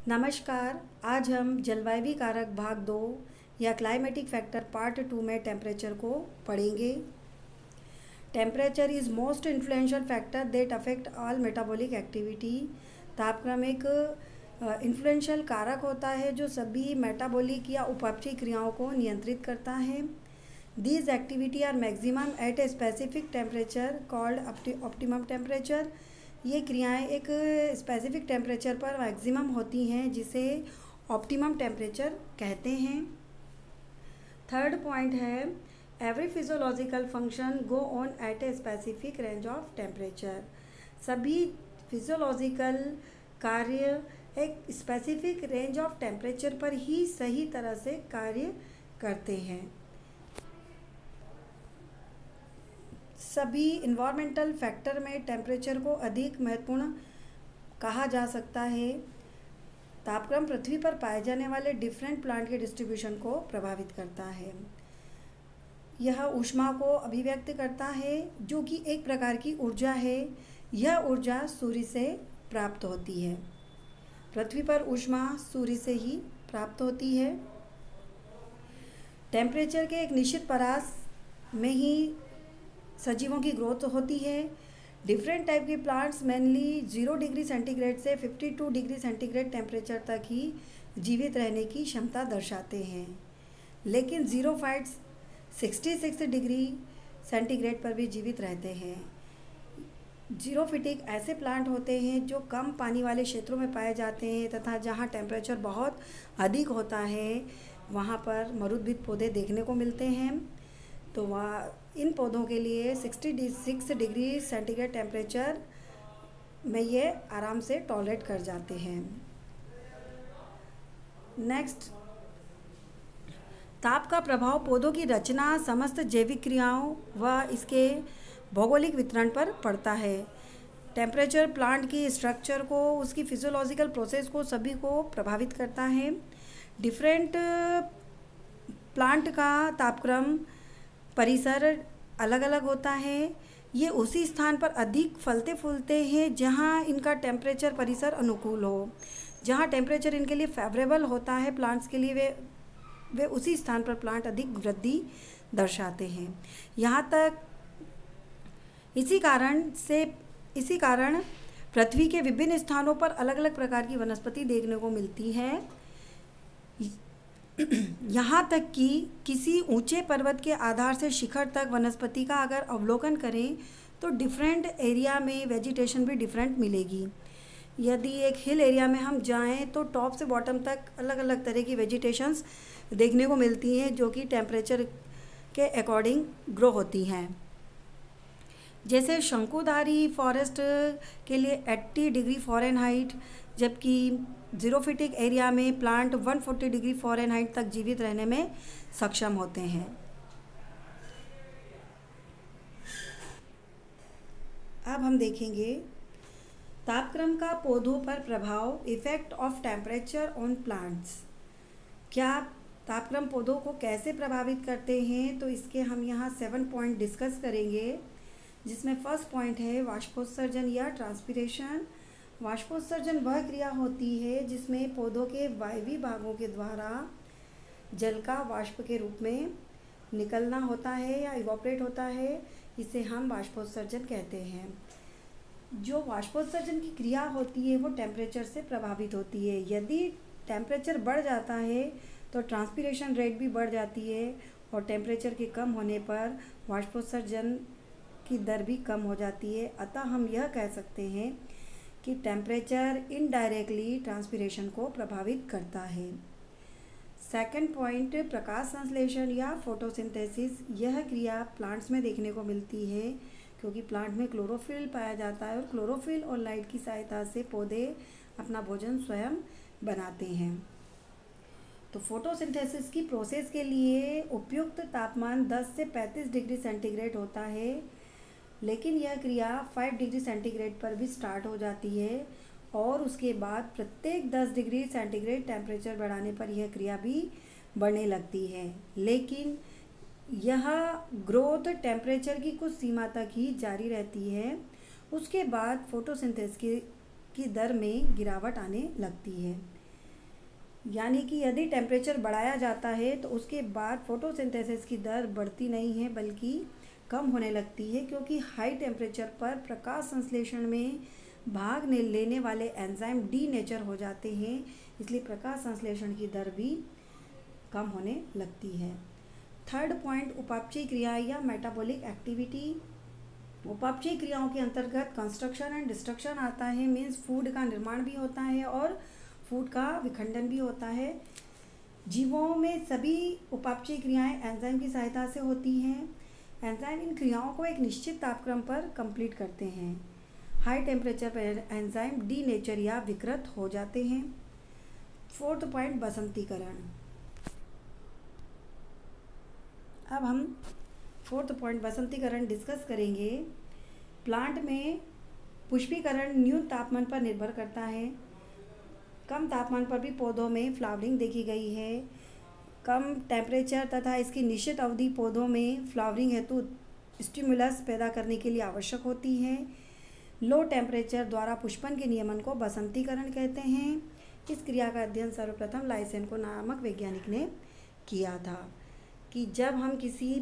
नमस्कार। आज हम जलवायु कारक भाग 2 या क्लाइमेटिक फैक्टर पार्ट 2 में टेम्परेचर को पढ़ेंगे। Temperature is most influential factor that affect all metabolic activity. तापक्रम एक इन्फ्लुएंशियल कारक होता है जो सभी मेटाबॉलिक या उपापचयी क्रियाओं को नियंत्रित करता है। These activity are maximum at a specific temperature called optimum temperature. ये क्रियाएं एक स्पेसिफिक टेम्परेचर पर मैक्सिमम होती हैं जिसे ऑप्टिमम टेम्परेचर कहते हैं। थर्ड पॉइंट है every physiological function go on at a specific range of temperature. सभी फिजियोलॉजिकल कार्य एक स्पेसिफिक रेंज ऑफ टेम्परेचर पर ही सही तरह से कार्य करते हैं। सभी इन्वायरमेंटल फैक्टर में टेम्परेचर को अधिक महत्वपूर्ण कहा जा सकता है। तापक्रम पृथ्वी पर पाए जाने वाले डिफरेंट प्लांट के डिस्ट्रीब्यूशन को प्रभावित करता है। यह ऊष्मा को अभिव्यक्त करता है जो कि एक प्रकार की ऊर्जा है। यह ऊर्जा सूर्य से प्राप्त होती है। पृथ्वी पर ऊष्मा सूर्य से ही प्राप्त होती है। टेम्परेचर के एक निश्चित परास में ही सजीवों की ग्रोथ होती है। डिफरेंट टाइप के प्लांट्स मेनली 0 डिग्री सेंटीग्रेड से 52 डिग्री सेंटीग्रेड टेम्परेचर तक ही जीवित रहने की क्षमता दर्शाते हैं, लेकिन ज़ीरोफाइट्स 66 डिग्री सेंटीग्रेड पर भी जीवित रहते हैं। ज़ीरोफिटिक ऐसे प्लांट होते हैं जो कम पानी वाले क्षेत्रों में पाए जाते हैं तथा जहाँ टेम्परेचर बहुत अधिक होता है वहाँ पर मरुद्भिद पौधे देखने को मिलते हैं। तो वह इन पौधों के लिए 66 डिग्री सेंटीग्रेड टेम्परेचर में ये आराम से टॉलरेट कर जाते हैं। नेक्स्ट, ताप का प्रभाव पौधों की रचना, समस्त जैविक क्रियाओं व इसके भौगोलिक वितरण पर पड़ता है। टेम्परेचर प्लांट की स्ट्रक्चर को, उसकी फिजियोलॉजिकल प्रोसेस को, सभी को प्रभावित करता है। डिफरेंट प्लांट का तापक्रम परिसर अलग अलग होता है। ये उसी स्थान पर अधिक फलते फूलते हैं जहाँ इनका टेम्परेचर परिसर अनुकूल हो। जहाँ टेम्परेचर इनके लिए फेवरेबल होता है प्लांट्स के लिए, वे उसी स्थान पर प्लांट अधिक वृद्धि दर्शाते हैं। यहाँ तक इसी कारण पृथ्वी के विभिन्न स्थानों पर अलग अलग प्रकार की वनस्पति देखने को मिलती है। यहाँ तक कि किसी ऊंचे पर्वत के आधार से शिखर तक वनस्पति का अगर अवलोकन करें तो डिफरेंट एरिया में वेजिटेशन भी डिफरेंट मिलेगी। यदि एक हिल एरिया में हम जाएं तो टॉप से बॉटम तक अलग अलग तरह की वेजिटेशंस देखने को मिलती हैं जो कि टेम्परेचर के अकॉर्डिंग ग्रो होती हैं। जैसे शंकुधारी फॉरेस्ट के लिए 80 डिग्री फ़ारेनहाइट, जबकि ज़ीरोफिटिक एरिया में प्लांट 140 डिग्री फ़ारेनहाइट तक जीवित रहने में सक्षम होते हैं। अब हम देखेंगे तापक्रम का पौधों पर प्रभाव, effect of temperature on plants. क्या तापक्रम पौधों को कैसे प्रभावित करते हैं, तो इसके हम यहाँ 7 पॉइंट डिस्कस करेंगे, जिसमें फर्स्ट पॉइंट है वाष्पोत्सर्जन या ट्रांसपिरेशन। वाष्पोत्सर्जन वह क्रिया होती है जिसमें पौधों के वायवीय भागों के द्वारा जल का वाष्प के रूप में निकलना होता है या इवोपरेट होता है। इसे हम वाष्पोत्सर्जन कहते हैं। जो वाष्पोत्सर्जन की क्रिया होती है वो टेम्परेचर से प्रभावित होती है। यदि टेम्परेचर बढ़ जाता है तो ट्रांसपिरेशन रेट भी बढ़ जाती है और टेम्परेचर के कम होने पर वाष्पोत्सर्जन की दर भी कम हो जाती है। अतः हम यह कह सकते हैं कि टेम्परेचर इनडायरेक्टली ट्रांसपिरेशन को प्रभावित करता है। सेकंड पॉइंट, प्रकाश संश्लेषण या फोटोसिंथेसिस। यह क्रिया प्लांट्स में देखने को मिलती है क्योंकि प्लांट में क्लोरोफिल पाया जाता है और क्लोरोफिल और लाइट की सहायता से पौधे अपना भोजन स्वयं बनाते हैं। तो फोटोसिंथेसिस की प्रोसेस के लिए उपयुक्त तापमान 10 से 35 डिग्री सेंटीग्रेड होता है, लेकिन यह क्रिया 5 डिग्री सेंटीग्रेड पर भी स्टार्ट हो जाती है और उसके बाद प्रत्येक 10 डिग्री सेंटीग्रेड टेम्परेचर बढ़ाने पर यह क्रिया भी बढ़ने लगती है। लेकिन यह ग्रोथ टेम्परेचर की कुछ सीमा तक ही जारी रहती है। उसके बाद फोटोसिंथेसिस की दर में गिरावट आने लगती है। यानी कि यदि टेम्परेचर बढ़ाया जाता है तो उसके बाद फोटोसिंथेसिस की दर बढ़ती नहीं है बल्कि कम होने लगती है, क्योंकि हाई टेम्परेचर पर प्रकाश संश्लेषण में भाग लेने वाले एंजाइम डीनेचर हो जाते हैं, इसलिए प्रकाश संश्लेषण की दर भी कम होने लगती है। थर्ड पॉइंट, उपापचयी क्रिया या मेटाबॉलिक एक्टिविटी। उपापचयी क्रियाओं के अंतर्गत कंस्ट्रक्शन एंड डिस्ट्रक्शन आता है, मीन्स फूड का निर्माण भी होता है और फूड का विखंडन भी होता है। जीवों में सभी उपापचयी क्रियाएं एंजाइम की सहायता से होती हैं। एंजाइम इन क्रियाओं को एक निश्चित तापक्रम पर कंप्लीट करते हैं। हाई टेम्परेचर पर एंजाइम डीनेचर या विकृत हो जाते हैं। फोर्थ पॉइंट, बसंतीकरण। अब हम फोर्थ पॉइंट बसंतीकरण डिस्कस करेंगे। प्लांट में पुष्पीकरण न्यून तापमान पर निर्भर करता है। कम तापमान पर भी पौधों में फ्लावरिंग देखी गई है। कम टेम्परेचर तथा इसकी निश्चित अवधि पौधों में फ्लावरिंग हेतु स्टिमुलस पैदा करने के लिए आवश्यक होती है। लो टेम्परेचर द्वारा पुष्पन के नियमन को बसंतीकरण कहते हैं। इस क्रिया का अध्ययन सर्वप्रथम लाइसेंको नामक वैज्ञानिक ने किया था, कि जब हम किसी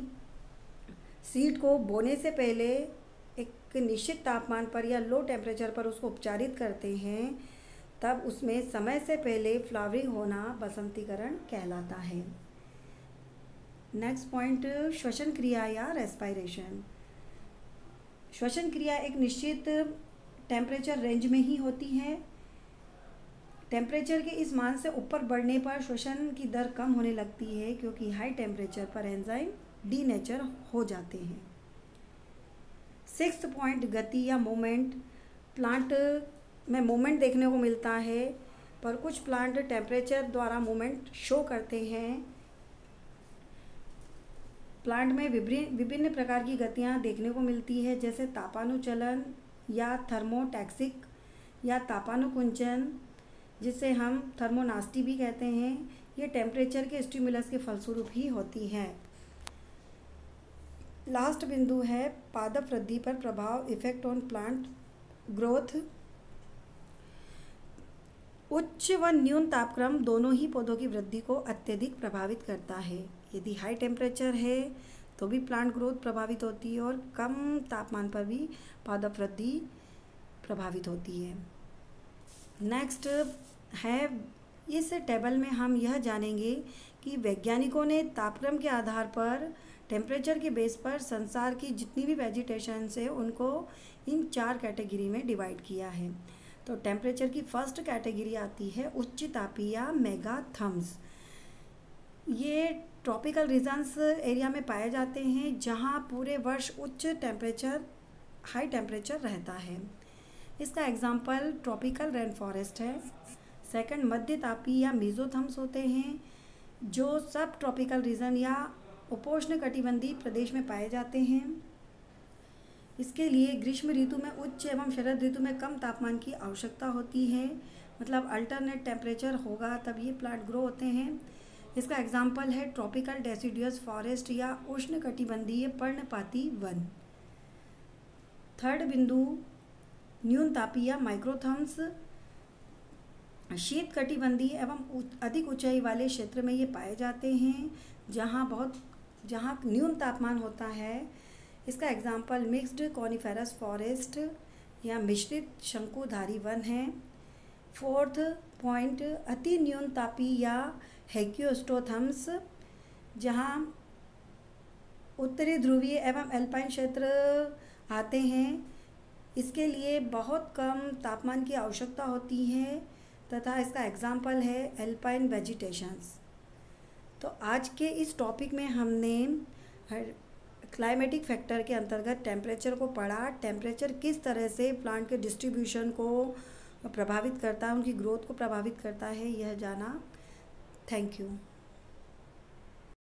सीड को बोने से पहले एक निश्चित तापमान पर या लो टेम्परेचर पर उसको उपचारित करते हैं, तब उसमें समय से पहले फ्लावरिंग होना बसंतीकरण कहलाता है। नेक्स्ट पॉइंट, श्वसन क्रिया या रेस्पायरेशन। श्वसन क्रिया एक निश्चित टेम्परेचर रेंज में ही होती है। टेम्परेचर के इस मान से ऊपर बढ़ने पर श्वसन की दर कम होने लगती है, क्योंकि हाई टेम्परेचर पर एंजाइम डीनेचर हो जाते हैं। सिक्स्थ पॉइंट, गति या मूवमेंट। प्लांट में मूवमेंट देखने को मिलता है, पर कुछ प्लांट टेम्परेचर द्वारा मूवमेंट शो करते हैं। प्लांट में विभिन्न प्रकार की गतियाँ देखने को मिलती है, जैसे तापानुचलन या थर्मोटैक्सिक या तापानुकुंचन, जिसे हम थर्मोनास्टी भी कहते हैं। ये टेम्परेचर के स्टिमुलस के फलस्वरूप ही होती हैं। लास्ट बिंदु है पादप वृद्धि पर प्रभाव, इफेक्ट ऑन प्लांट ग्रोथ। उच्च व न्यून तापक्रम दोनों ही पौधों की वृद्धि को अत्यधिक प्रभावित करता है। यदि हाई टेम्परेचर है तो भी प्लांट ग्रोथ प्रभावित होती है और कम तापमान पर भी पादप वृद्धि प्रभावित होती है। नेक्स्ट है, इस टेबल में हम यह जानेंगे कि वैज्ञानिकों ने तापक्रम के आधार पर टेम्परेचर के बेस पर संसार की जितनी भी वेजिटेशंस है उनको इन 4 कैटेगरी में डिवाइड किया है। तो टेम्परेचर की फर्स्ट कैटेगरी आती है उच्च तापीय या मेगाथम्स। ये ट्रॉपिकल रीजन्स एरिया में पाए जाते हैं, जहाँ पूरे वर्ष उच्च टेम्परेचर हाई टेम्परेचर रहता है। इसका एग्जाम्पल ट्रॉपिकल रेन फॉरेस्ट है। सेकंड, मध्य तापीय या मेसोथर्म्स होते हैं, जो सब ट्रॉपिकल रीजन या उपोष्ण कटिबंधीय प्रदेश में पाए जाते हैं। इसके लिए ग्रीष्म ऋतु में उच्च एवं शरद ऋतु में कम तापमान की आवश्यकता होती है, मतलब अल्टरनेट टेम्परेचर होगा तब ये प्लांट ग्रो होते हैं। इसका एग्जाम्पल है ट्रॉपिकल डेसिडुअस फॉरेस्ट या उष्ण कटिबंधीय पर्णपाती वन। थर्ड बिंदु, न्यून तापीय या माइक्रोथर्म्स। शीत कटिबंधीय एवं अधिक ऊंचाई वाले क्षेत्र में ये पाए जाते हैं, जहाँ न्यून तापमान होता है। इसका एग्जाम्पल मिक्स्ड कॉनिफेरस फॉरेस्ट या मिश्रित शंकुधारी वन है। फोर्थ पॉइंट, अति न्यून तापीय या हेक्योस्टोथर्म्स, जहाँ उत्तरी ध्रुवीय एवं एल्पाइन क्षेत्र आते हैं। इसके लिए बहुत कम तापमान की आवश्यकता होती है तथा इसका एग्जाम्पल है एल्पाइन वेजिटेशंस। तो आज के इस टॉपिक में हमने क्लाइमेटिक फैक्टर के अंतर्गत टेम्परेचर को पढ़ा। टेम्परेचर किस तरह से प्लांट के डिस्ट्रीब्यूशन को प्रभावित करता है, उनकी ग्रोथ को प्रभावित करता है, यह जाना। Thank you.